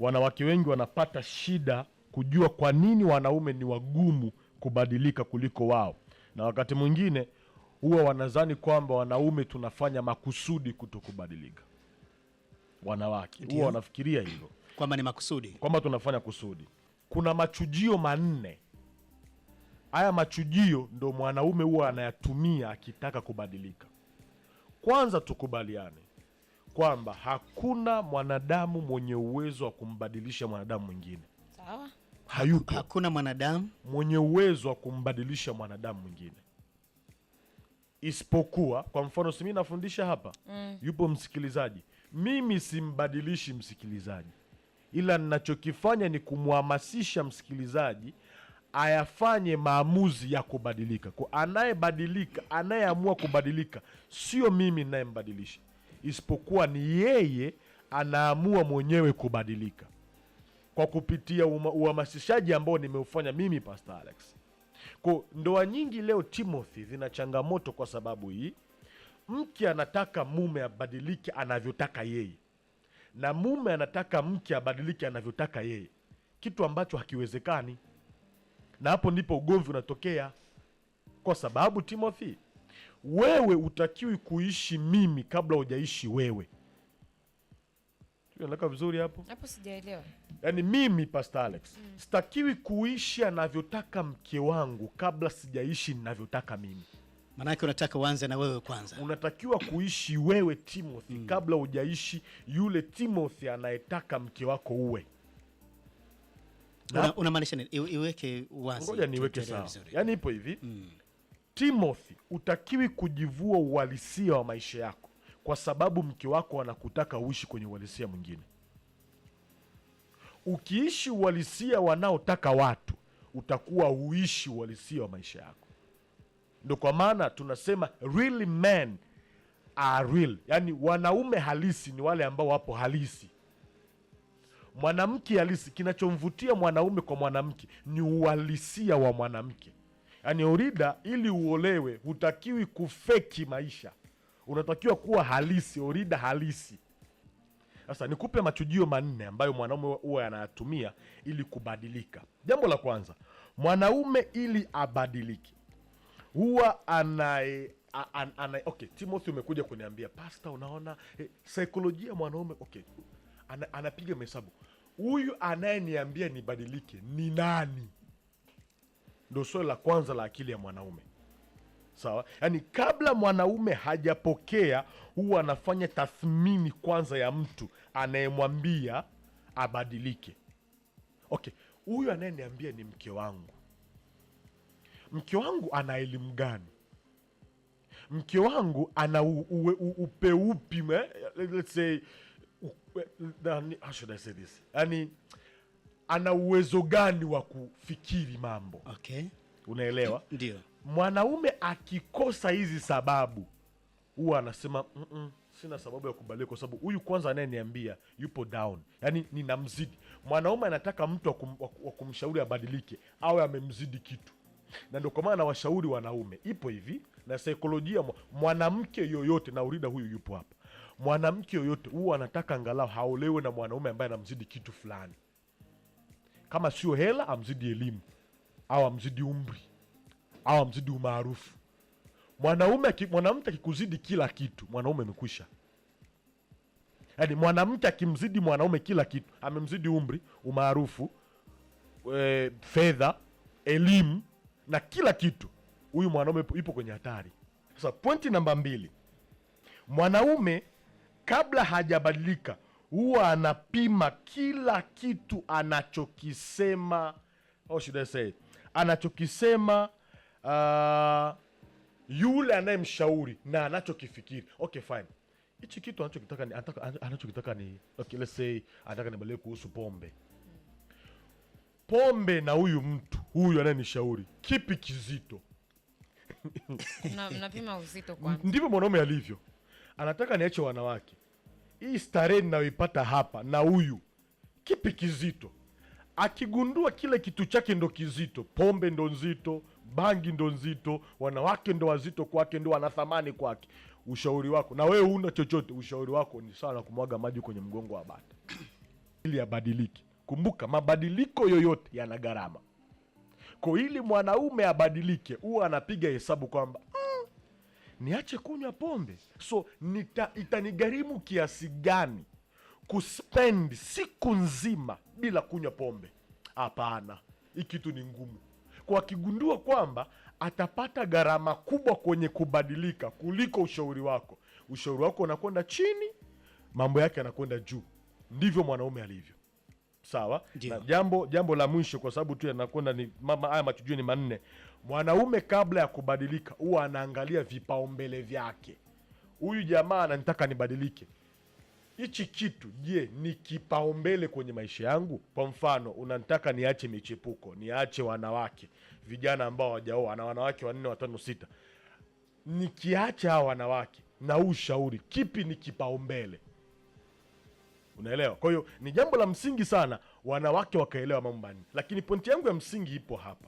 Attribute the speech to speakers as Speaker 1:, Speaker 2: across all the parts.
Speaker 1: wanawake wengi wanapata shida kujua kwa nini wanaume ni wagumu kubadilika kuliko wao, na wakati mwingine huwa wanadhani kwamba wanaume tunafanya makusudi kutokubadilika. Wanawake huwa wanafikiria hilo
Speaker 2: kwamba ni makusudi,
Speaker 1: kwamba tunafanya kusudi. Kuna machujio manne. Haya machujio ndo mwanaume huwa anayatumia akitaka kubadilika. Kwanza tukubaliane kwamba hakuna mwanadamu mwenye uwezo wa kumbadilisha mwanadamu mwingine.
Speaker 3: Sawa?
Speaker 1: Hayupo.
Speaker 2: Hakuna mwanadamu
Speaker 1: mwenye uwezo wa kumbadilisha mwanadamu mwingine. Isipokuwa, kwa mfano si mimi nafundisha hapa, yupo msikilizaji. Mimi simbadilishi msikilizaji, ila ninachokifanya ni kumhamasisha msikilizaji ayafanye maamuzi ya kubadilika. Kwa anayebadilika, anayeamua kubadilika, sio mimi ninayembadilisha, isipokuwa ni yeye anaamua mwenyewe kubadilika kwa kupitia uhamasishaji ambao nimeufanya mimi Pastor Alex. Kwa ndoa nyingi leo Timothy zina changamoto kwa sababu hii. Mke anataka mume abadilike anavyotaka yeye, na mume anataka mke abadilike anavyotaka yeye, kitu ambacho hakiwezekani. Na hapo ndipo ugomvi unatokea, kwa sababu Timothy, wewe utakiwi kuishi mimi kabla hujaishi wewe. Tunaeleka vizuri hapo?
Speaker 3: Hapo sijaelewa.
Speaker 1: Yaani mimi Pastor Alex sitakiwi kuishi anavyotaka mke wangu kabla sijaishi ninavyotaka mimi.
Speaker 2: Manake unataka uanze na wewe kwanza.
Speaker 1: Unatakiwa kuishi wewe Timothy kabla hujaishi yule Timothy anayetaka mke wako uwe.
Speaker 2: Unamaanisha nini? Iweke wazi.
Speaker 1: Ngoja niweke sawa. Yaani ipo hivi. Timothy, utakiwi kujivua uhalisia wa maisha yako kwa sababu mke wako anakutaka uishi kwenye uhalisia mwingine. Ukiishi uhalisia wanaotaka watu, utakuwa uishi uhalisia wa maisha yako. Ndio kwa maana tunasema real men are real. Yaani wanaume halisi ni wale ambao wapo halisi. Mwanamke halisi, kinachomvutia mwanaume kwa mwanamke ni uhalisia wa mwanamke. Yaani Orida, ili uolewe hutakiwi kufeki maisha, unatakiwa kuwa halisi, Orida halisi. Sasa nikupe machujio manne ambayo mwanaume huwa anayatumia ili kubadilika. Jambo la kwanza, mwanaume ili abadilike huwa okay, Timothy umekuja kuniambia Pastor, unaona saikolojia mwanaume. Okay, anapiga mahesabu, huyu anayeniambia nibadilike ni nani? Ndio swali la kwanza la akili ya mwanaume. Sawa? Yaani kabla mwanaume hajapokea, huwa anafanya tathmini kwanza ya mtu anayemwambia abadilike. Okay, huyu anayeniambia ni mke wangu. Mke wangu ana elimu gani? Mke wangu ana upeupi, let's say, how should I say this? Yaani ana uwezo gani wa kufikiri mambo?
Speaker 2: Okay.
Speaker 1: Unaelewa?
Speaker 2: Ndio.
Speaker 1: Mwanaume akikosa hizi sababu huwa anasema sina sababu ya kubadilika kwa sababu huyu kwanza anayeniambia yupo down. Yaani ninamzidi. Mwanaume anataka mtu wa kumshauri abadilike au amemzidi kitu. Na ndio kwa maana washauri wanaume ipo hivi, na saikolojia mwanamke yoyote, na Orida huyu yupo hapa. Mwanamke yoyote huwa anataka angalau haolewe na mwanaume ambaye anamzidi kitu fulani. Kama sio hela, amzidi elimu au amzidi umri au amzidi umaarufu. Mwanamke akikuzidi kila kitu, mwanaume amekwisha. Yaani mwanamke akimzidi mwanaume kila kitu, amemzidi umri, umaarufu, fedha, elimu na kila kitu, huyu mwanaume ipo kwenye hatari. Sasa pointi namba 2, mwanaume kabla hajabadilika huwa anapima kila kitu anachokisema, how should I say, anachokisema yule anayemshauri na anachokifikiri. Okay, fine, hichi kitu anachokitaka ni okay, let's say anataka nibadilike kuhusu pombe na huyu mtu huyu anayenishauri, kipi kizito?
Speaker 3: Mnapima uzito kwanza.
Speaker 1: Ndivyo mwanaume alivyo. Anataka niache wanawake, hii starehe ninayoipata hapa na huyu, kipi kizito? Akigundua kile kitu chake ndo kizito, pombe ndo nzito, bangi ndo nzito, wanawake ndo wazito kwake, ndo wanathamani kwake, ushauri wako, na wewe huna chochote, ushauri wako ni sawa na kumwaga maji kwenye mgongo wa bata. ili abadilike. Kumbuka, mabadiliko yoyote yana gharama. Kwa ili mwanaume abadilike, huwa anapiga hesabu kwamba niache kunywa pombe, so itanigharimu kiasi gani kuspend siku nzima bila kunywa pombe? Hapana, hii kitu ni ngumu. Kwa akigundua kwamba atapata gharama kubwa kwenye kubadilika kuliko ushauri wako unakwenda chini, mambo yake yanakwenda juu. Ndivyo mwanaume alivyo. Sawa? Na jambo la mwisho, kwa sababu tu yanakwenda ni haya machujio ni manne. Mwanaume kabla ya kubadilika huwa anaangalia vipaumbele vyake. Huyu jamaa ananitaka nibadilike, hichi kitu je, ni kipaumbele kwenye maisha yangu? Kwa mfano, unanitaka niache michepuko, niache wanawake, vijana ambao hawajaoa, na wanawake 4, 5, 6. Nikiacha hawa wanawake na ushauri, kipi ni kipaumbele? Unaelewa? Kwa hiyo ni jambo la msingi sana wanawake wakaelewa mambo manne. Lakini pointi yangu ya msingi ipo hapa.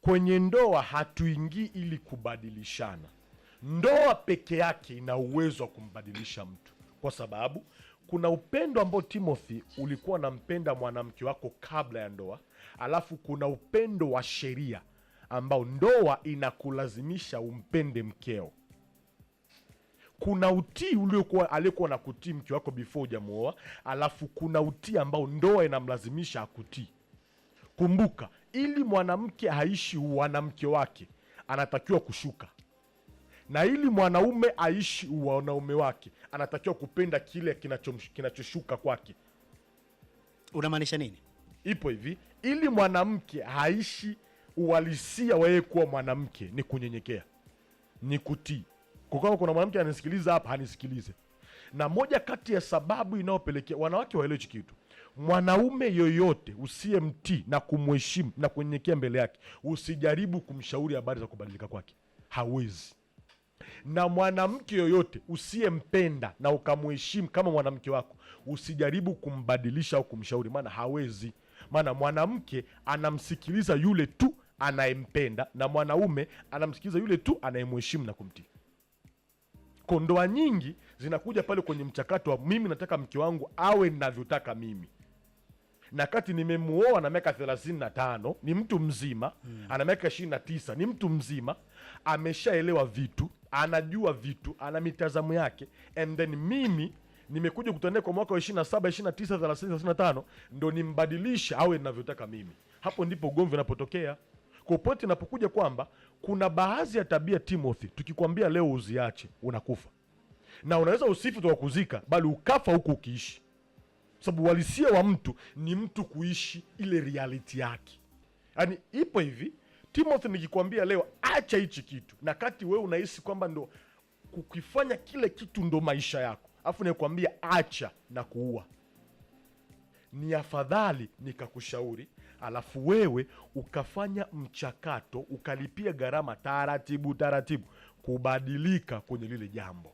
Speaker 1: Kwenye ndoa hatuingii ili kubadilishana. Ndoa peke yake ina uwezo wa kumbadilisha mtu, kwa sababu kuna upendo ambao Timothy ulikuwa unampenda mwanamke wako kabla ya ndoa, alafu kuna upendo wa sheria ambao ndoa inakulazimisha umpende mkeo. Kuna utii aliyekuwa na kutii mke wako before hujamuoa, alafu kuna utii ambao ndoa inamlazimisha akutii. Kumbuka, ili mwanamke aishi wanamke wake anatakiwa kushuka, na ili mwanaume aishi wanaume wake anatakiwa kupenda kile kinachoshuka kwake.
Speaker 2: Unamaanisha nini?
Speaker 1: Ipo hivi, ili mwanamke aishi uhalisia wa yeye kuwa mwanamke ni kunyenyekea, ni kutii. Kwa kama kuna mwanamke anisikiliza hapa, anisikilize. Na moja kati ya sababu inayopelekea wanawake waelewe hichi kitu, mwanaume yoyote usiyemtii na kumheshimu na kunyenyekea mbele yake, usijaribu kumshauri habari za kubadilika kwake, hawezi. Na mwanamke yoyote usiyempenda na ukamheshimu kama mwanamke wako, usijaribu kumbadilisha au kumshauri, maana hawezi. Maana mwanamke anamsikiliza yule tu anayempenda, na mwanaume anamsikiliza yule tu anayemheshimu na kumtii. Kwa ndoa nyingi zinakuja pale kwenye mchakato wa mimi nataka mke wangu awe ninavyotaka mimi. Na kati nimemuoa na miaka 35, ni mtu mzima, ana miaka 29, ni mtu mzima, ameshaelewa vitu, anajua vitu, ana mitazamo yake, and then mimi nimekuja kutania kwa mwaka wa 27, 29, 30, 35 ndo nimbadilisha awe ninavyotaka mimi. Hapo ndipo ugomvi unapotokea. Kwa pointi inapokuja kwamba kuna baadhi ya tabia Timothy, tukikwambia leo uziache, unakufa. Na unaweza usifi tu kuzika, bali ukafa huku ukiishi. Sababu uhalisia wa mtu ni mtu kuishi ile reality yake. Yaani ipo hivi, Timothy, nikikwambia leo acha hichi kitu, na kati wewe unahisi kwamba ndo kukifanya kile kitu ndo maisha yako, afu nikwambia acha na kuua, ni afadhali nikakushauri, alafu wewe ukafanya mchakato, ukalipia gharama taratibu kubadilika kwenye lile jambo.